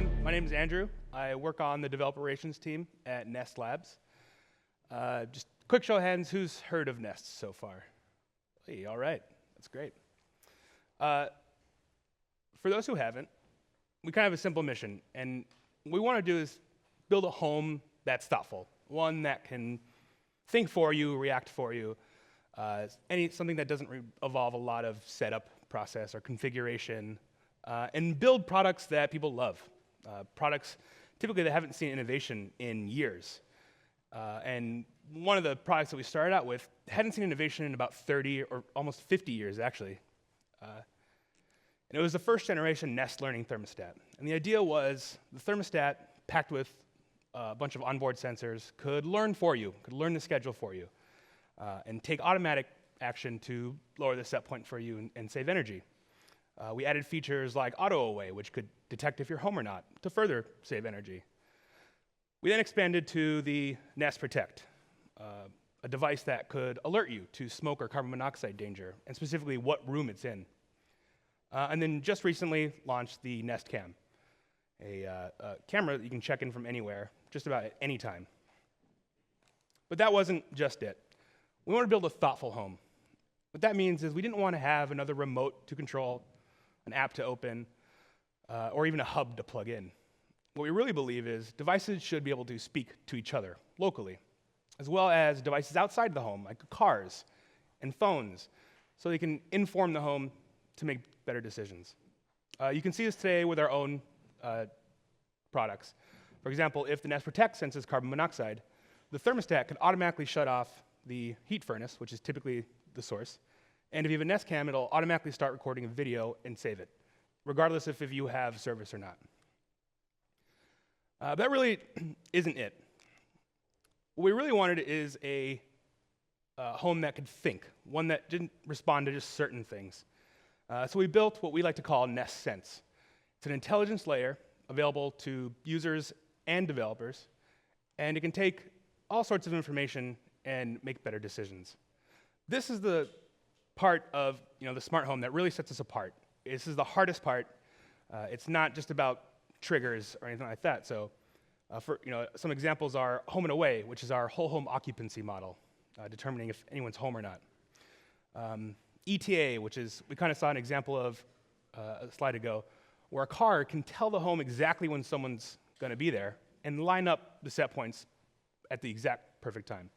everyone. My name is Andrew. I work on the developer relations team at Nest Labs. Just quick show of hands, who's heard of Nest so far? Hey, all right, that's great. For those who haven't, we kind of have a simple mission, and what we want to do is build a home that's thoughtful, one that can think for you, react for you, something that doesn't involve a lot of setup process or configuration, and build products that people love, products typically that haven't seen innovation in years. And one of the products that we started out with hadn't seen innovation in about 30 or almost 50 years, actually. And it was the first generation Nest Learning thermostat. And the idea was the thermostat, packed with a bunch of onboard sensors, could learn for you, could learn the schedule for you, and take automatic action to lower the set point for you and save energy. We added features like auto away, which could detect if you're home or not, to further save energy. We then expanded to the Nest Protect, a device that could alert you to smoke or carbon monoxide danger, and specifically what room it's in. And then just recently launched the Nest Cam, a camera that you can check in from anywhere, just about at any time. But that wasn't just it. We wanted to build a thoughtful home. What that means is we didn't want to have another remote to control, an app to open, or even a hub to plug in. What we really believe is devices should be able to speak to each other locally, as well as devices outside the home, like cars and phones, so they can inform the home to make better decisions. You can see this today with our own products. For example, if the Nest Protect senses carbon monoxide, the thermostat can automatically shut off the heat furnace, which is typically the source. And if you have a Nest Cam, it'll automatically start recording a video and save it, regardless if you have service or not. That really isn't it. What we really wanted is a home that could think, one that didn't respond to just certain things. So we built what we like to call Nest Sense. It's an intelligence layer available to users and developers, and it can take all sorts of information and make better decisions. This is the part of the smart home that really sets us apart. This is the hardest part. It's not just about triggers or anything like that. So, some examples are home and away, which is our whole home occupancy model, determining if anyone's home or not. ETA, which is, we kind of saw an example of a slide ago, where a car can tell the home exactly when someone's going to be there and line up the set points at the exact perfect time.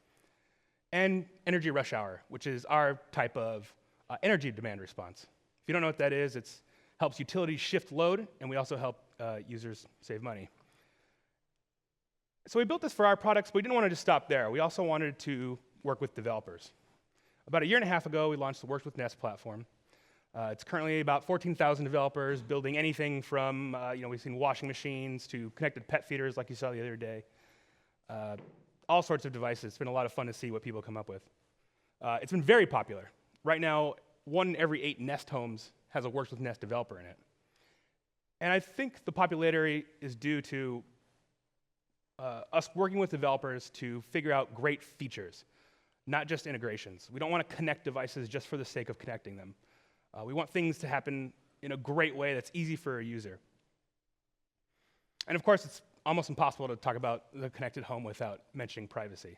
And energy rush hour, which is our type of energy demand response. If you don't know what that is, it helps utilities shift load, and we also help users save money. So we built this for our products, but we didn't want to just stop there. We also wanted to work with developers. About a year and a half ago, we launched the Works with Nest platform. It's currently about 14,000 developers building anything from, we've seen washing machines to connected pet feeders like you saw the other day. All sorts of devices. It's been a lot of fun to see what people come up with. It's been very popular. Right now, 1 in every 8 Nest homes has a Works with Nest developer in it. And I think the popularity is due to us working with developers to figure out great features, not just integrations. We don't want to connect devices just for the sake of connecting them. We want things to happen in a great way that's easy for a user. And of course, it's almost impossible to talk about the connected home without mentioning privacy.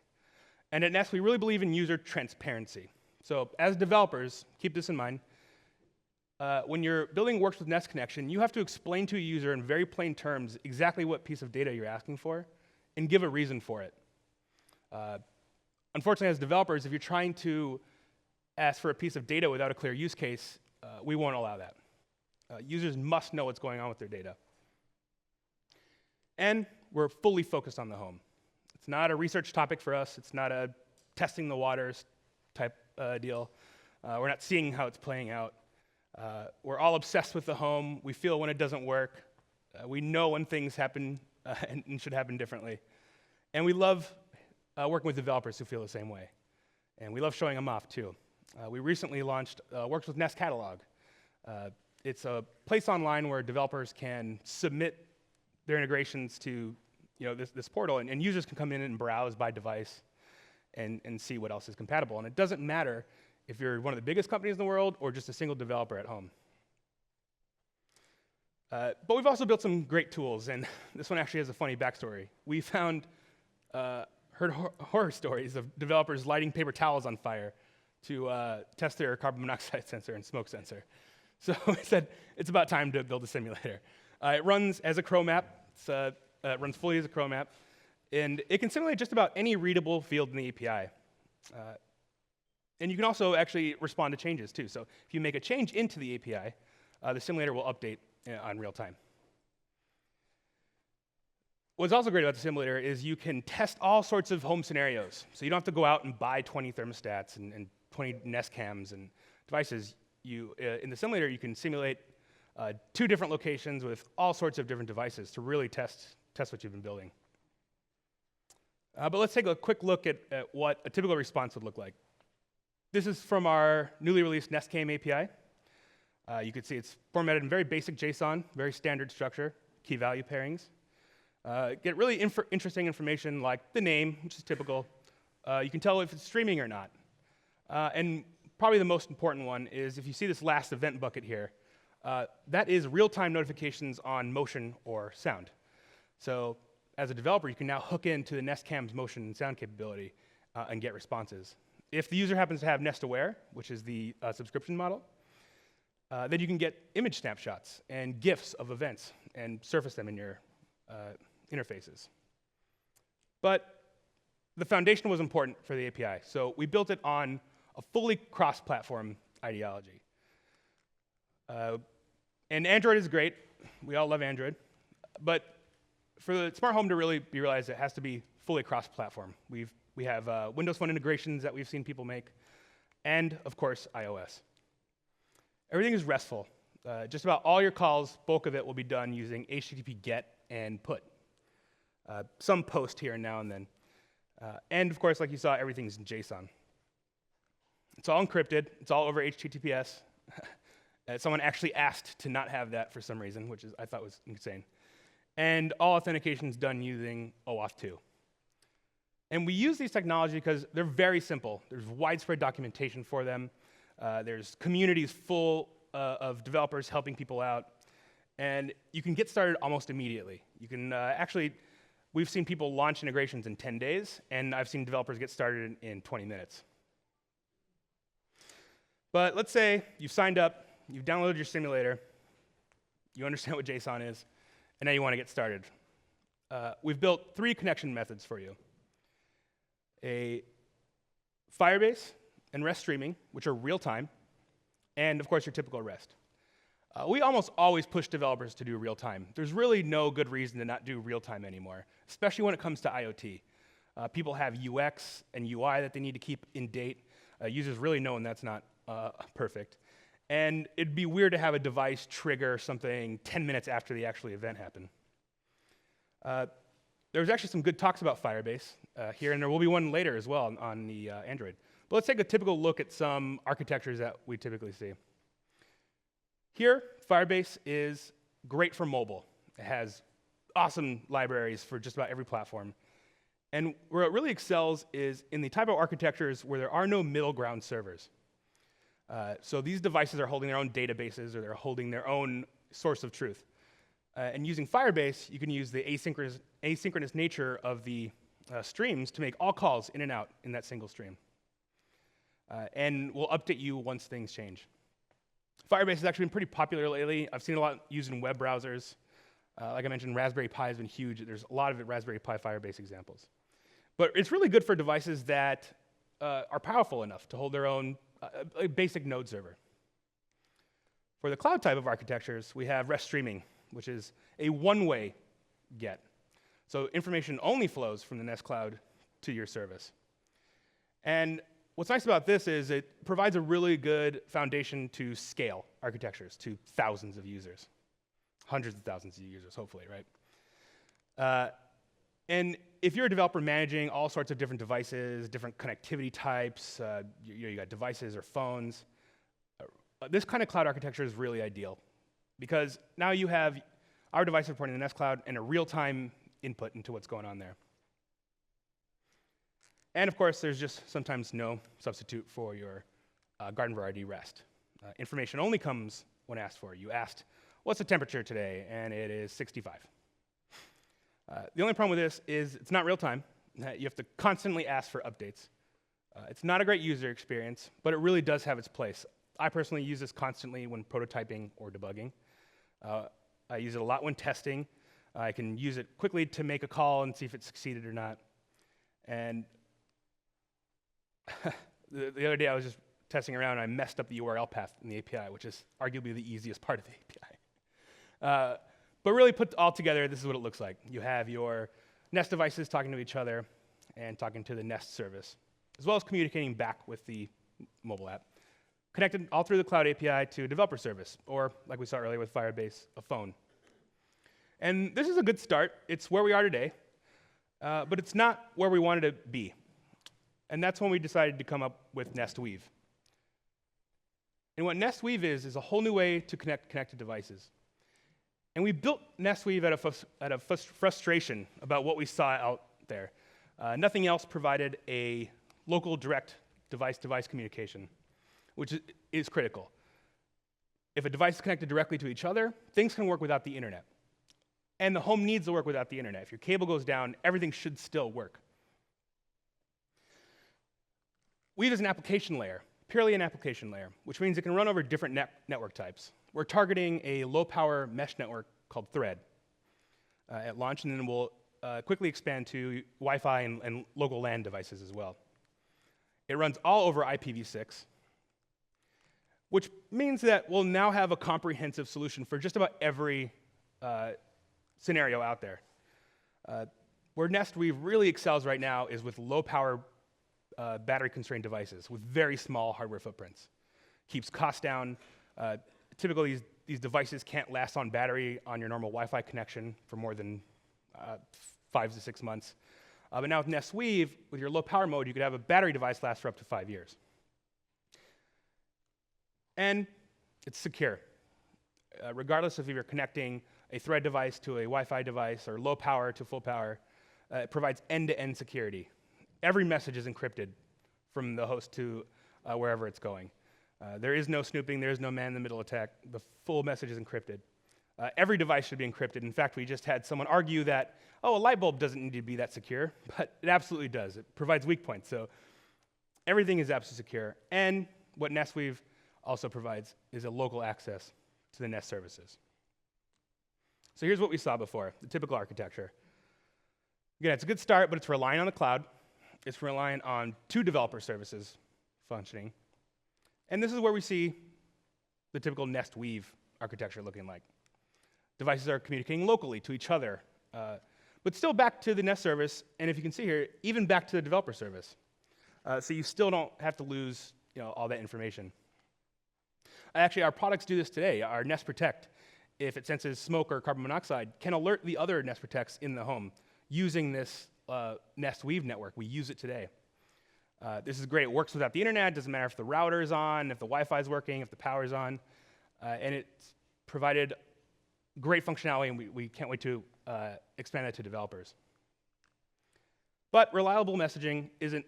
And at Nest, we really believe in user transparency. So as developers, keep this in mind. When you're building Works with Nest connection, you have to explain to a user in very plain terms exactly what piece of data you're asking for and give a reason for it. Unfortunately, as developers, if you're trying to ask for a piece of data without a clear use case, we won't allow that. Users must know what's going on with their data. And we're fully focused on the home. It's not a research topic for us. It's not a testing the waters type deal. We're not seeing how it's playing out. We're all obsessed with the home. We feel when it doesn't work. We know when things happen and should happen differently. And we love working with developers who feel the same way. And we love showing them off, too. We recently launched Works with Nest Catalog. It's a place online where developers can submit their integrations to this portal, and users can come in and browse by device and see what else is compatible. And it doesn't matter if you're one of the biggest companies in the world or just a single developer at home. But we've also built some great tools, and this one actually has a funny backstory. We heard horror stories of developers lighting paper towels on fire to test their carbon monoxide sensor and smoke sensor. So we said, it's about time to build a simulator. It runs as a Chrome app. It runs fully as a Chrome app. And it can simulate just about any readable field in the API. And you can also actually respond to changes, too. So if you make a change into the API, the simulator will update on real time. What's also great about the simulator is you can test all sorts of home scenarios. So you don't have to go out and buy 20 thermostats and 20 Nest cams and devices. In the simulator, you can simulate 2 different locations with all sorts of different devices to really test what you've been building. But let's take a quick look at what a typical response would look like. This is from our newly released Nest Cam API. You can see it's formatted in very basic JSON, very standard structure, key value pairings. Get really interesting information like the name, which is typical. You can tell if it's streaming or not. And probably the most important one is if you see this last event bucket here, that is real-time notifications on motion or sound. So as a developer, you can now hook into the Nest Cam's motion and sound capability and get responses. If the user happens to have Nest Aware, which is the subscription model, then you can get image snapshots and GIFs of events and surface them in your interfaces. But the foundation was important for the API, so we built it on a fully cross-platform ideology. And Android is great. We all love Android. But for the smart home to really be realized, it has to be fully cross-platform. We have Windows Phone integrations that we've seen people make, and, of course, iOS. Everything is RESTful. Just about all your calls, bulk of it, will be done using HTTP GET and PUT. Some POST here and now and then. And, of course, like you saw, everything's in JSON. It's all encrypted. It's all over HTTPS. Someone actually asked to not have that for some reason, which I thought was insane. And all authentication is done using OAuth 2. And we use these technologies because they're very simple. There's widespread documentation for them. There's communities full of developers helping people out. And you can get started almost immediately. You can we've seen people launch integrations in 10 days, and I've seen developers get started in 20 minutes. But let's say you've signed up, you've downloaded your simulator, you understand what JSON is, and now you want to get started. We've built 3 connection methods for you. A Firebase and REST streaming, which are real-time, and of course your typical REST. We almost always push developers to do real-time. There's really no good reason to not do real-time anymore, especially when it comes to IoT. People have UX and UI that they need to keep in date. Users really know when that's not perfect. And it'd be weird to have a device trigger something 10 minutes after the actual event happened. There's actually some good talks about Firebase here, and there will be one later as well on the Android. But let's take a typical look at some architectures that we typically see. Here, Firebase is great for mobile. It has awesome libraries for just about every platform. And where it really excels is in the type of architectures where there are no middle ground servers. So these devices are holding their own databases, or they're holding their own source of truth. And using Firebase, you can use the asynchronous nature of the streams to make all calls in and out in that single stream. And we'll update you once things change. Firebase has actually been pretty popular lately. I've seen a lot used in web browsers. Like I mentioned, Raspberry Pi has been huge. There's a lot of Raspberry Pi Firebase examples. But it's really good for devices that are powerful enough to hold their own a basic node server. For the cloud type of architectures, we have REST streaming, which is a one-way get. So information only flows from the Nest Cloud to your service. And what's nice about this is it provides a really good foundation to scale architectures to thousands of users. Hundreds of thousands of users, hopefully, right? And if you're a developer managing all sorts of different devices, different connectivity types, you got devices or phones, this kind of cloud architecture is really ideal because now you have our device reporting to the Nest Cloud and a real-time input into what's going on there. And of course, there's just sometimes no substitute for your garden variety REST. Information only comes when asked for. You asked, what's the temperature today? And it is 65. The only problem with this is it's not real time. You have to constantly ask for updates. It's not a great user experience, but it really does have its place. I personally use this constantly when prototyping or debugging. I use it a lot when testing. I can use it quickly to make a call and see if it succeeded or not. And the other day I was just testing around and I messed up the URL path in the API, which is arguably the easiest part of the API. But really put all together, this is what it looks like. You have your Nest devices talking to each other and talking to the Nest service, as well as communicating back with the mobile app. Connected all through the Cloud API to a developer service, or like we saw earlier with Firebase, a phone. And this is a good start. It's where we are today, but it's not where we wanted to be. And that's when we decided to come up with Nest Weave. And what Nest Weave is a whole new way to connect connected devices. And we built Nest Weave out of frustration about what we saw out there. Nothing else provided a local direct device-to-device communication, which is critical. If a device is connected directly to each other, things can work without the internet. And the home needs to work without the internet. If your cable goes down, everything should still work. Weave is an application layer, purely an application layer, which means it can run over different network types. We're targeting a low-power mesh network called Thread at launch, and then we'll quickly expand to Wi-Fi and local LAN devices as well. It runs all over IPv6, which means that we'll now have a comprehensive solution for just about every scenario out there. Where Nest Weave really excels right now is with low-power battery-constrained devices with very small hardware footprints. Keeps costs down. Typically, these devices can't last on battery on your normal Wi-Fi connection for more than 5 to 6 months. But now with Nest Weave, with your low-power mode, you could have a battery device last for up to 5 years. And it's secure. Regardless of if you're connecting a Thread device to a Wi-Fi device or low power to full power, it provides end-to-end security. Every message is encrypted from the host to wherever it's going. There is no snooping, there is no man-in-the-middle attack. The full message is encrypted. Every device should be encrypted. In fact, we just had someone argue that, oh, a light bulb doesn't need to be that secure, but it absolutely does. It provides weak points, so everything is absolutely secure. And what Nest Weave also provides is a local access to the Nest services. So here's what we saw before, the typical architecture. Again, it's a good start, but it's relying on the cloud. It's relying on 2 developer services functioning. And this is where we see the typical Nest Weave architecture looking like. Devices are communicating locally to each other, but still back to the Nest service, and if you can see here, even back to the developer service. So you still don't have to lose all that information. Actually, our products do this today. Our Nest Protect, if it senses smoke or carbon monoxide, can alert the other Nest Protects in the home using this Nest Weave network. We use it today. This is great. It works without the internet. It doesn't matter if the router is on, if the Wi-Fi is working, if the power is on. And it's provided great functionality, and we can't wait to expand that to developers. But reliable messaging isn't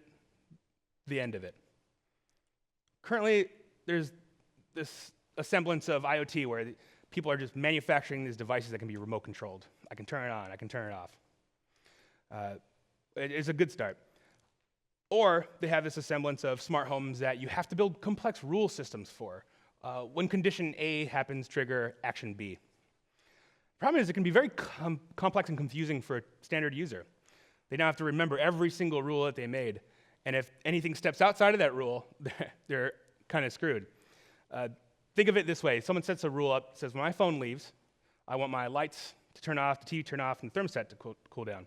the end of it. Currently, there's a semblance of IoT where people are just manufacturing these devices that can be remote controlled. I can turn it on, I can turn it off. It's a good start. Or they have this semblance of smart homes that you have to build complex rule systems for. When condition A happens, trigger action B. The problem is it can be very complex and confusing for a standard user. They now have to remember every single rule that they made. And if anything steps outside of that rule, they're kind of screwed. Think of it this way. Someone sets a rule up, says, when my phone leaves, I want my lights to turn off, the TV to turn off, and the thermostat to cool down.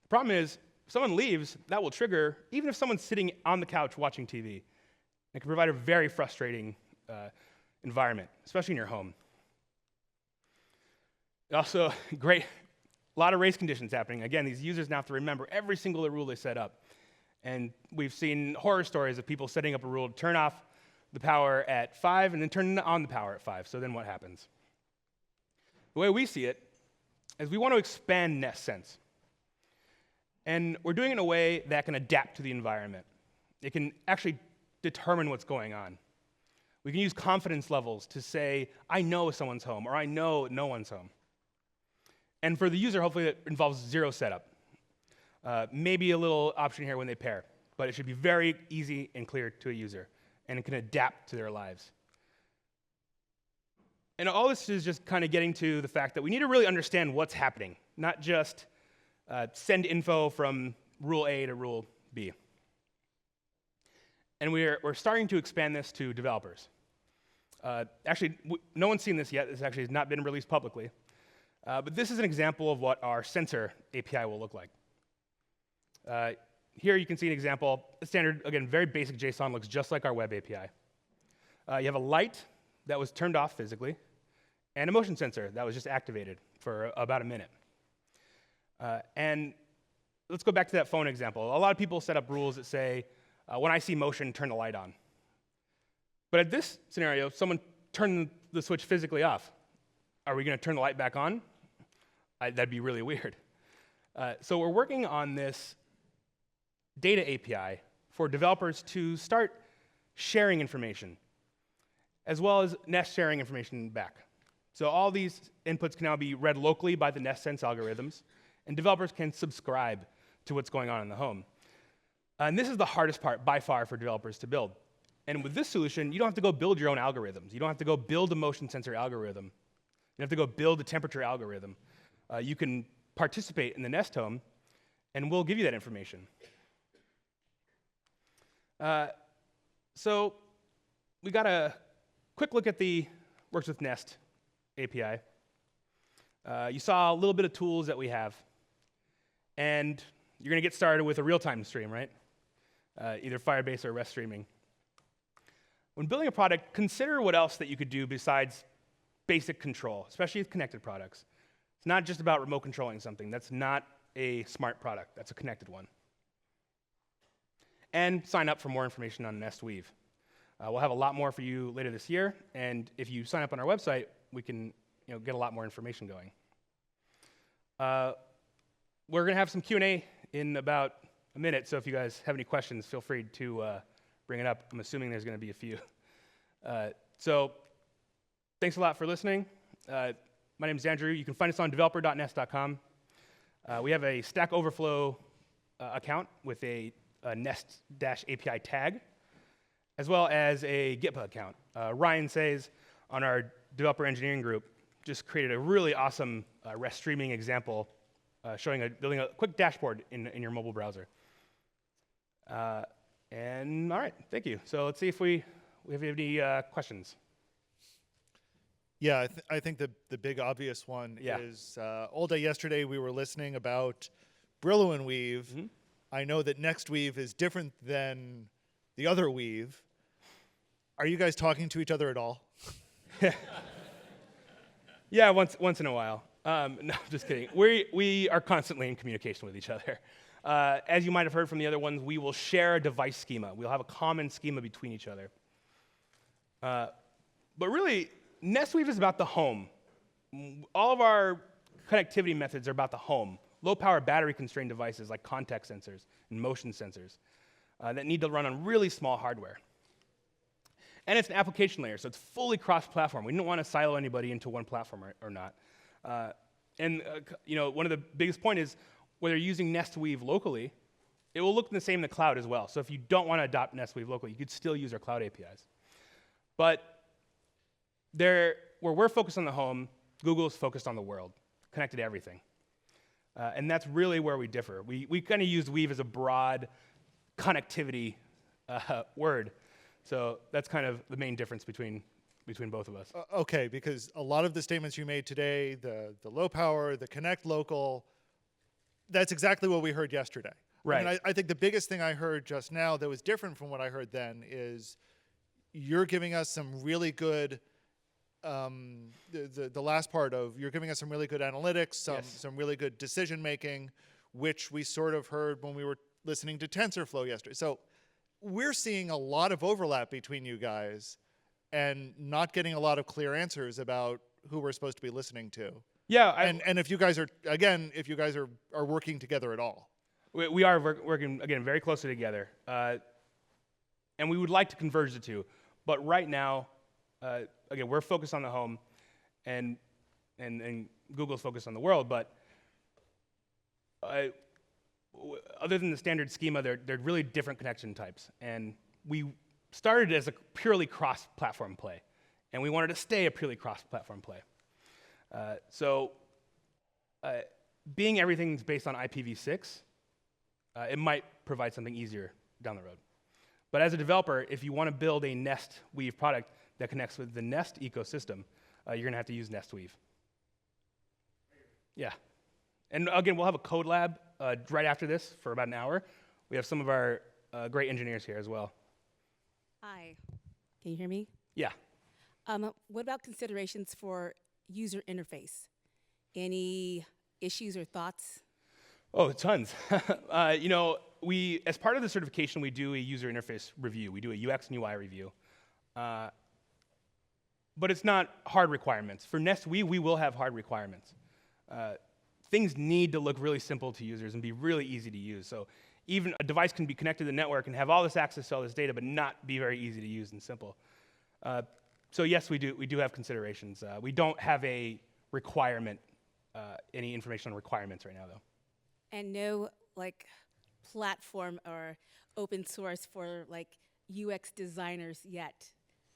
The problem is, if someone leaves, that will trigger, even if someone's sitting on the couch watching TV. It can provide a very frustrating environment, especially in your home. Also, a lot of race conditions happening. Again, these users now have to remember every single rule they set up. And we've seen horror stories of people setting up a rule to turn off the power at 5 and then turn on the power at 5. So then what happens? The way we see it is we want to expand Nest Sense. And we're doing it in a way that can adapt to the environment. It can actually determine what's going on. We can use confidence levels to say, I know someone's home, or I know no one's home. And for the user, hopefully it involves zero setup. Maybe a little option here when they pair, but it should be very easy and clear to a user, and it can adapt to their lives. And all this is just kind of getting to the fact that we need to really understand what's happening, not just send info from rule A to rule B. And we're starting to expand this to developers. Actually, no one's seen this yet. This actually has not been released publicly. But this is an example of what our sensor API will look like. Here you can see an example. Standard, again, very basic JSON, looks just like our web API. You have a light that was turned off physically, and a motion sensor that was just activated for about a minute. And let's go back to that phone example. A lot of people set up rules that say, when I see motion, turn the light on. But at this scenario, someone turned the switch physically off. Are we going to turn the light back on? That'd be really weird. So we're working on this data API for developers to start sharing information, as well as Nest sharing information back. So all these inputs can now be read locally by the Nest Sense algorithms, and developers can subscribe to what's going on in the home. And this is the hardest part, by far, for developers to build. And with this solution, you don't have to go build your own algorithms. You don't have to go build a motion sensor algorithm. You don't have to go build a temperature algorithm. You can participate in the Nest Home, and we'll give you that information. So we got a quick look at the Works with Nest API. You saw a little bit of tools that we have. And you're going to get started with a real-time stream, right? Either Firebase or REST streaming. When building a product, consider what else that you could do besides basic control, especially with connected products. It's not just about remote controlling something. That's not a smart product. That's a connected one. And sign up for more information on Nest Weave. We'll have a lot more for you later this year, and if you sign up on our website, we can get a lot more information going. We're going to have some Q&A in about a minute, so if you guys have any questions, feel free to bring it up. I'm assuming there's going to be a few. So thanks a lot for listening. My name is Andrew. You can find us on developer.nest.com. We have a Stack Overflow account with a Nest-API tag, as well as a GitHub account. Ryan Says on our developer engineering group just created a really awesome REST streaming example building a quick dashboard in your mobile browser. And all right, thank you. So let's see if we have any questions. Yeah, I think the big obvious one is all day yesterday we were listening about Brillo and Weave. Mm-hmm. I know that Next Weave is different than the other Weave. Are you guys talking to each other at all? Yeah, once in a while. No, I'm just kidding. We are constantly in communication with each other. As you might have heard from the other ones, we will share a device schema. We'll have a common schema between each other. But really, NestWeave is about the home. All of our connectivity methods are about the home. Low-power battery-constrained devices like contact sensors and motion sensors that need to run on really small hardware. And it's an application layer, so it's fully cross-platform. We didn't want to silo anybody into one platform or not. One of the biggest points is whether you're using NestWeave locally, it will look the same in the cloud as well. So if you don't want to adopt NestWeave locally, you could still use our cloud APIs. But where we're focused on the home, Google is focused on the world, connected to everything. And that's really where we differ. We kind of use Weave as a broad connectivity word. So that's kind of the main difference between both of us. Okay, because a lot of the statements you made today, the low power, the connect local, that's exactly what we heard yesterday. Right. I mean, I think the biggest thing I heard just now that was different from what I heard then is you're giving us some really good, the last part of, you're giving us some really good analytics, some really good decision making, which we sort of heard when we were listening to TensorFlow yesterday. So we're seeing a lot of overlap between you guys and not getting a lot of clear answers about who we're supposed to be listening to. Yeah. And if you guys are, again, are working together at all. We are working, again, very closely together. And we would like to converge the two. But right now, again, we're focused on the home, and Google's focused on the world. But other than the standard schema, they're really different connection types. And we started as a purely cross-platform play, and we wanted to stay a purely cross-platform play. Being everything's based on IPv6, it might provide something easier down the road. But as a developer, if you want to build a Nest Weave product that connects with the Nest ecosystem, you're going to have to use Nest Weave. Yeah. And again, we'll have a code lab right after this for about an hour. We have some of our great engineers here as well. Hi. Can you hear me? Yeah. What about considerations for user interface? Any issues or thoughts? Oh, tons. As part of the certification, we do a user interface review. We do a UX and UI review. But it's not hard requirements. For Nest Weave, we will have hard requirements. Things need to look really simple to users and be really easy to use. So even a device can be connected to the network and have all this access to all this data, but not be very easy to use and simple. So yes, we do have considerations. We don't have a requirement, any information on requirements right now, though. And no platform or open source for UX designers yet.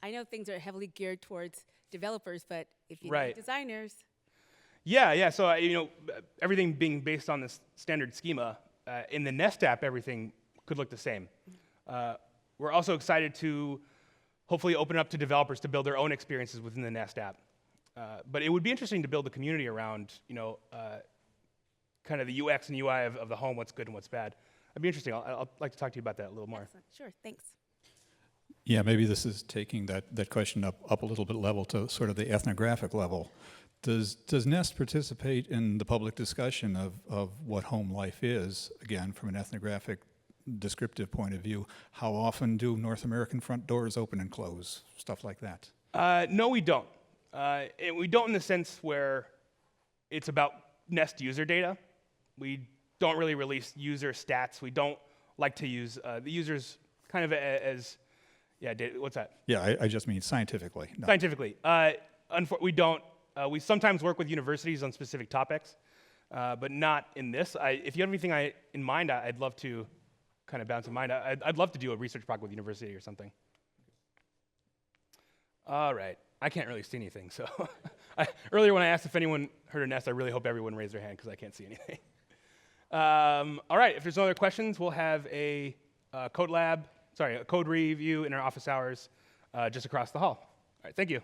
I know things are heavily geared towards developers, but if you need designers. Yeah. So everything being based on this standard schema, in the Nest app, everything could look the same. We're also excited to hopefully open up to developers to build their own experiences within the Nest app. But it would be interesting to build a community around, kind of the UX and UI of the home, what's good and what's bad. That'd be interesting. I'll like to talk to you about that a little more. Excellent. Sure, thanks. Yeah, maybe this is taking that question up a little bit level to sort of the ethnographic level. Does Nest participate in the public discussion of what home life is, again, from an ethnographic descriptive point of view? How often do North American front doors open and close? Stuff like that. No, we don't. We don't in the sense where it's about Nest user data. We don't really release user stats. We don't like to use the users kind of as, data, what's that? Yeah, I just mean scientifically. No. Scientifically. We don't. We sometimes work with universities on specific topics, but not in this. If you have anything in mind, I'd love to kind of bounce in mind. I'd love to do a research project with university or something. All right. I can't really see anything, so earlier when I asked if anyone heard of Nest, I really hope everyone raised their hand because I can't see anything. All right, if there's no other questions, we'll have a code review in our office hours just across the hall. All right, thank you.